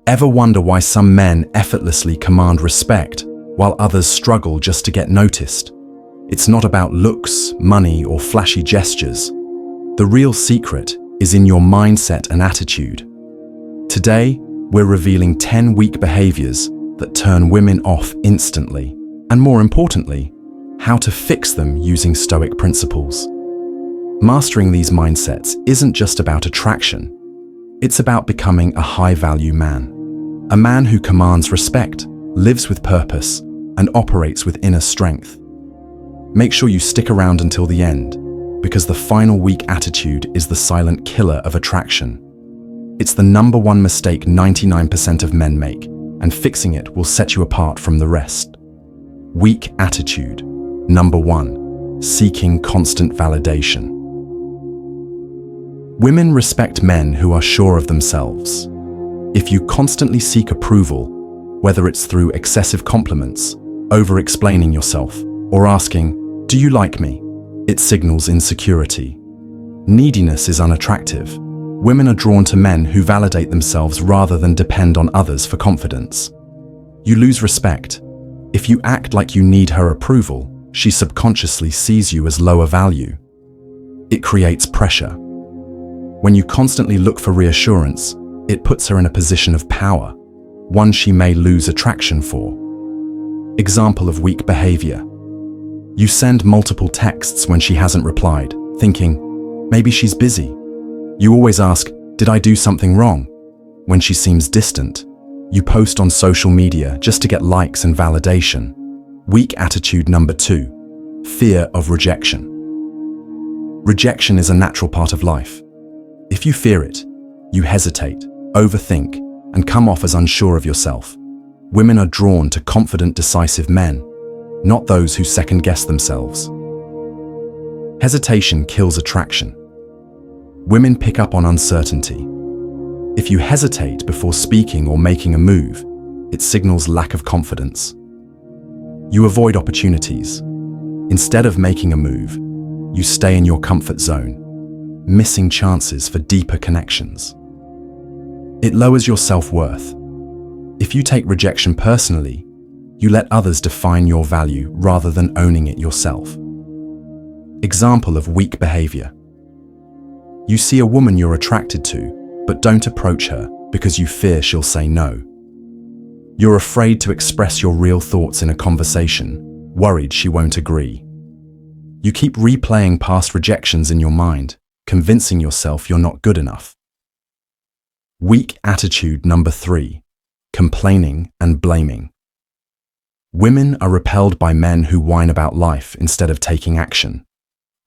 Ever wonder why some men effortlessly command respect, while others struggle just to get noticed? It's not about looks, money, or flashy gestures. The real secret is in your mindset and attitude. Today, we're revealing 10 weak behaviors that turn women off instantly, and more importantly, how to fix them using Stoic principles. Mastering these mindsets isn't just about attraction. It's about becoming a high-value man. A man who commands respect, lives with purpose, and operates with inner strength. Make sure you stick around until the end, because the final weak attitude is the silent killer of attraction. It's the number one mistake 99% of men make, and fixing it will set you apart from the rest. Weak attitude. Number 1. Seeking constant validation. Women respect men who are sure of themselves. If you constantly seek approval, whether it's through excessive compliments, over-explaining yourself, or asking, "Do you like me?" it signals insecurity. Neediness is unattractive. Women are drawn to men who validate themselves rather than depend on others for confidence. You lose respect. If you act like you need her approval, she subconsciously sees you as lower value. It creates pressure. When you constantly look for reassurance, it puts her in a position of power, one she may lose attraction for. Example of weak behavior. You send multiple texts when she hasn't replied, thinking, maybe she's busy. You always ask, "Did I do something wrong?" When she seems distant. You post on social media just to get likes and validation. Weak attitude number 2. Fear of rejection. Rejection is a natural part of life. If you fear it, you hesitate, overthink, and come off as unsure of yourself. Women are drawn to confident, decisive men, not those who second-guess themselves. Hesitation kills attraction. Women pick up on uncertainty. If you hesitate before speaking or making a move, it signals lack of confidence. You avoid opportunities. Instead of making a move, you stay in your comfort zone, missing chances for deeper connections. It lowers your self-worth. If you take rejection personally, you let others define your value rather than owning it yourself. Example of weak behavior. You see a woman you're attracted to, but don't approach her because you fear she'll say no. You're afraid to express your real thoughts in a conversation, worried she won't agree. You keep replaying past rejections in your mind, convincing yourself you're not good enough. Weak attitude number 3. Complaining and blaming. Women are repelled by men who whine about life instead of taking action.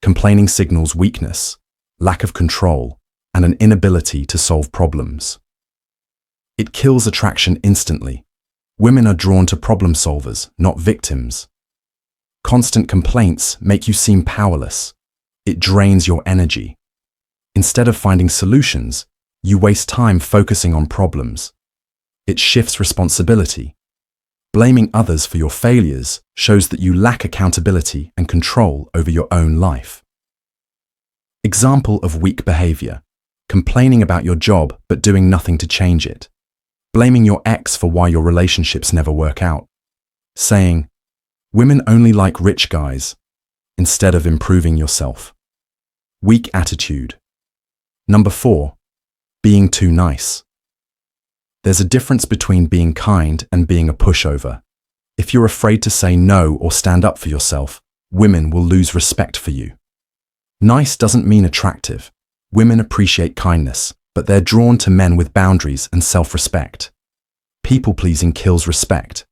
Complaining signals weakness, lack of control, and an inability to solve problems. It kills attraction instantly. Women are drawn to problem solvers, not victims. Constant complaints make you seem powerless. It drains your energy. Instead of finding solutions, you waste time focusing on problems. It shifts responsibility. Blaming others for your failures shows that you lack accountability and control over your own life. Example of weak behavior. Complaining about your job but doing nothing to change it. Blaming your ex for why your relationships never work out. Saying, "Women only like rich guys," instead of improving yourself. Weak attitude. Number 4. Being too nice. There's a difference between being kind and being a pushover. If you're afraid to say no or stand up for yourself, women will lose respect for you. Nice doesn't mean attractive. Women appreciate kindness, but they're drawn to men with boundaries and self-respect. People-pleasing kills respect.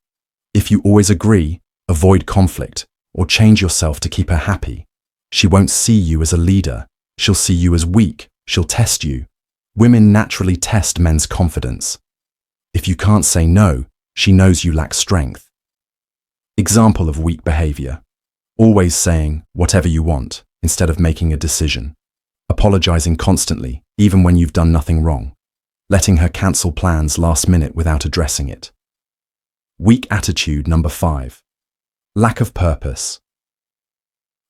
If you always agree, avoid conflict, or change yourself to keep her happy, she won't see you as a leader. She'll see you as weak. She'll test you. Women naturally test men's confidence. If you can't say no, she knows you lack strength. Example of weak behavior. Always saying whatever you want instead of making a decision. Apologizing constantly, even when you've done nothing wrong. Letting her cancel plans last minute without addressing it. Weak attitude number 5. Lack of purpose.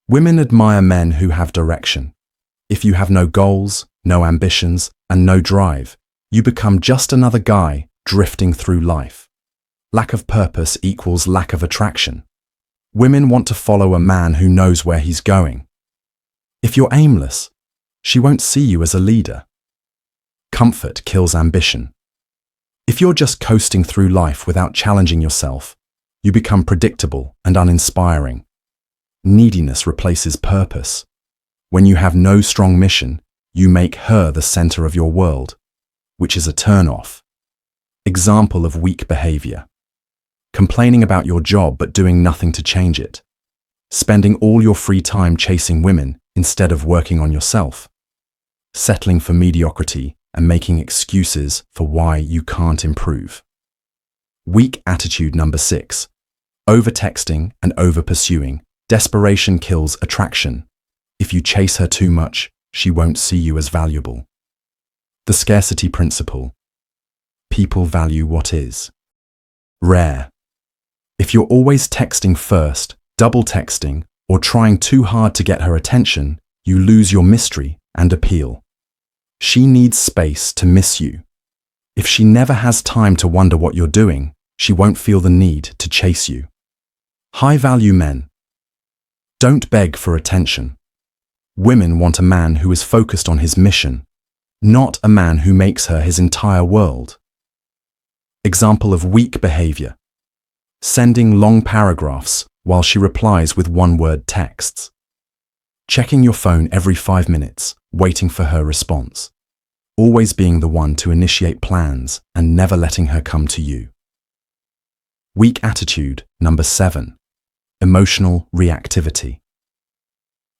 Women admire men who have direction. If you have no goals, no ambitions, and no drive, you become just another guy drifting through life. Lack of purpose equals lack of attraction. Women want to follow a man who knows where he's going. If you're aimless, she won't see you as a leader. Comfort kills ambition. If you're just coasting through life without challenging yourself, you become predictable and uninspiring. Neediness replaces purpose. When you have no strong mission, you make her the center of your world, which is a turn-off. Example of weak behavior. Complaining about your job but doing nothing to change it. Spending all your free time chasing women instead of working on yourself. Settling for mediocrity and making excuses for why you can't improve. Weak attitude number 6. Over-texting and over-pursuing. Desperation kills attraction. If you chase her too much, she won't see you as valuable. The scarcity principle. People value what is rare. If you're always texting first, double texting, or trying too hard to get her attention, you lose your mystery and appeal. She needs space to miss you. If she never has time to wonder what you're doing, she won't feel the need to chase you. High-value men. Don't beg for attention. Women want a man who is focused on his mission, not a man who makes her his entire world. Example of weak behavior. Sending long paragraphs while she replies with one-word texts. Checking your phone every 5 minutes, waiting for her response. Always being the one to initiate plans and never letting her come to you. Weak attitude number 7. Emotional reactivity.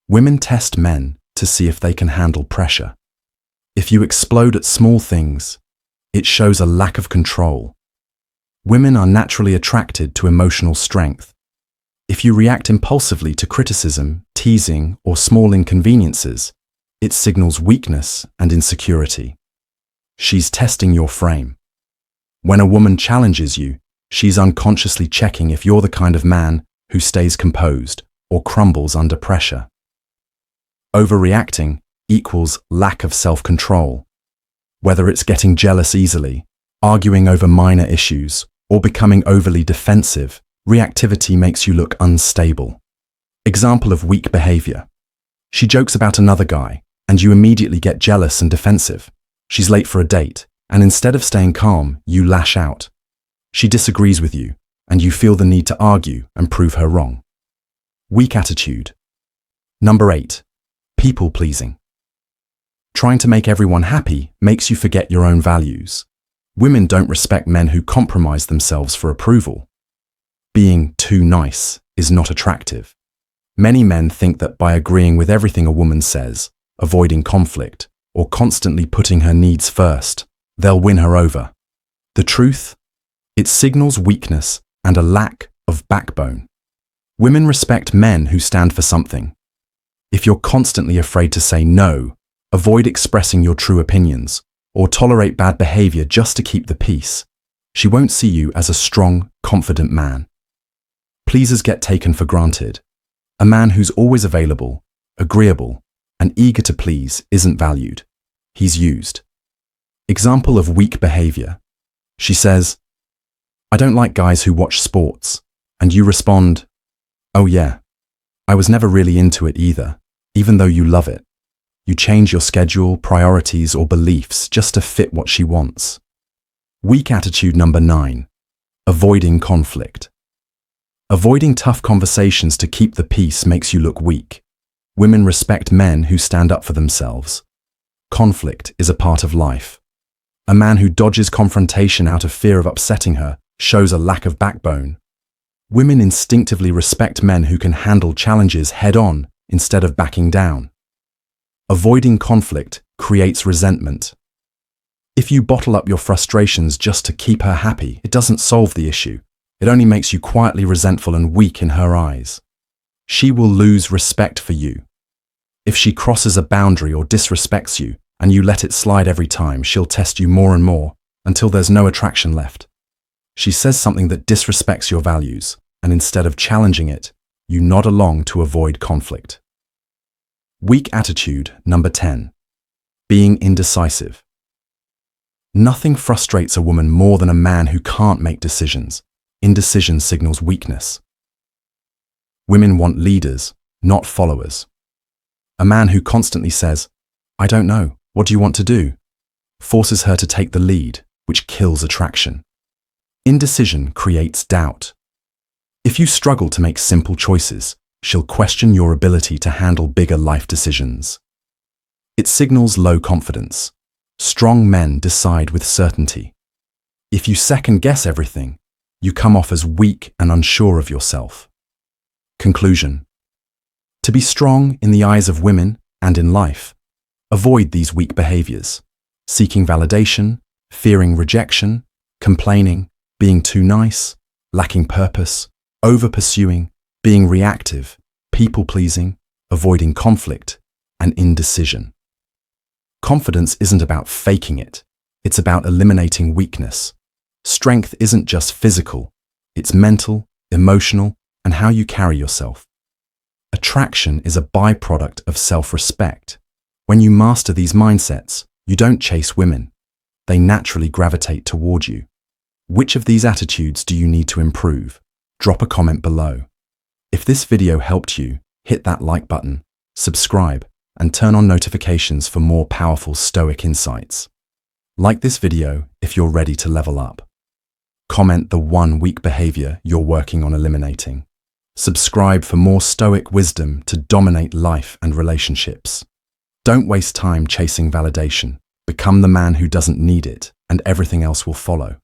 Women test men to see if they can handle pressure. If you explode at small things, it shows a lack of control. Women are naturally attracted to emotional strength. If you react impulsively to criticism, teasing, or small inconveniences, it signals weakness and insecurity. She's testing your frame. When a woman challenges you, she's unconsciously checking if you're the kind of man who stays composed or crumbles under pressure. Overreacting equals lack of self-control. Whether it's getting jealous easily, arguing over minor issues, or becoming overly defensive, reactivity makes you look unstable. Example of weak behavior. She jokes about another guy, and you immediately get jealous and defensive. She's late for a date, and instead of staying calm, you lash out. She disagrees with you, and you feel the need to argue and prove her wrong. Weak attitude. Number 8. People-pleasing. Trying to make everyone happy makes you forget your own values. Women don't respect men who compromise themselves for approval. Being too nice is not attractive. Many men think that by agreeing with everything a woman says, avoiding conflict, or constantly putting her needs first, they'll win her over. The truth? It signals weakness and a lack of backbone. Women respect men who stand for something. If you're constantly afraid to say no, avoid expressing your true opinions, or tolerate bad behavior just to keep the peace, she won't see you as a strong, confident man. Pleasers get taken for granted. A man who's always available, agreeable, and eager to please isn't valued. He's used. Example of weak behavior. She says, "I don't like guys who watch sports," and you respond, "Oh yeah, I was never really into it either," even though you love it. You change your schedule, priorities, or beliefs just to fit what she wants. Weak attitude number 9. Avoiding conflict. Avoiding tough conversations to keep the peace makes you look weak. Women respect men who stand up for themselves. Conflict is a part of life. A man who dodges confrontation out of fear of upsetting her shows a lack of backbone. Women instinctively respect men who can handle challenges head-on instead of backing down. Avoiding conflict creates resentment. If you bottle up your frustrations just to keep her happy, it doesn't solve the issue. It only makes you quietly resentful and weak in her eyes. She will lose respect for you. If she crosses a boundary or disrespects you, and you let it slide every time, she'll test you more and more until there's no attraction left. She says something that disrespects your values, and instead of challenging it, you nod along to avoid conflict. Weak attitude number 10. Being indecisive. Nothing frustrates a woman more than a man who can't make decisions. Indecision signals weakness. Women want leaders, not followers. A man who constantly says, "I don't know, what do you want to do?" forces her to take the lead, which kills attraction. Indecision creates doubt. If you struggle to make simple choices, she'll question your ability to handle bigger life decisions. It signals low confidence. Strong men decide with certainty. If you second-guess everything, you come off as weak and unsure of yourself. Conclusion: to be strong in the eyes of women and in life, avoid these weak behaviors: seeking validation, fearing rejection, complaining, being too nice, lacking purpose, over-pursuing, being reactive, people-pleasing, avoiding conflict, and indecision. Confidence isn't about faking it, it's about eliminating weakness. Strength isn't just physical, it's mental, emotional, and how you carry yourself. Attraction is a byproduct of self-respect. When you master these mindsets, you don't chase women. They naturally gravitate toward you. Which of these attitudes do you need to improve? Drop a comment below. If this video helped you, hit that like button, subscribe, and turn on notifications for more powerful Stoic insights. Like this video if you're ready to level up. Comment the one weak behavior you're working on eliminating. Subscribe for more Stoic wisdom to dominate life and relationships. Don't waste time chasing validation. Become the man who doesn't need it, and everything else will follow.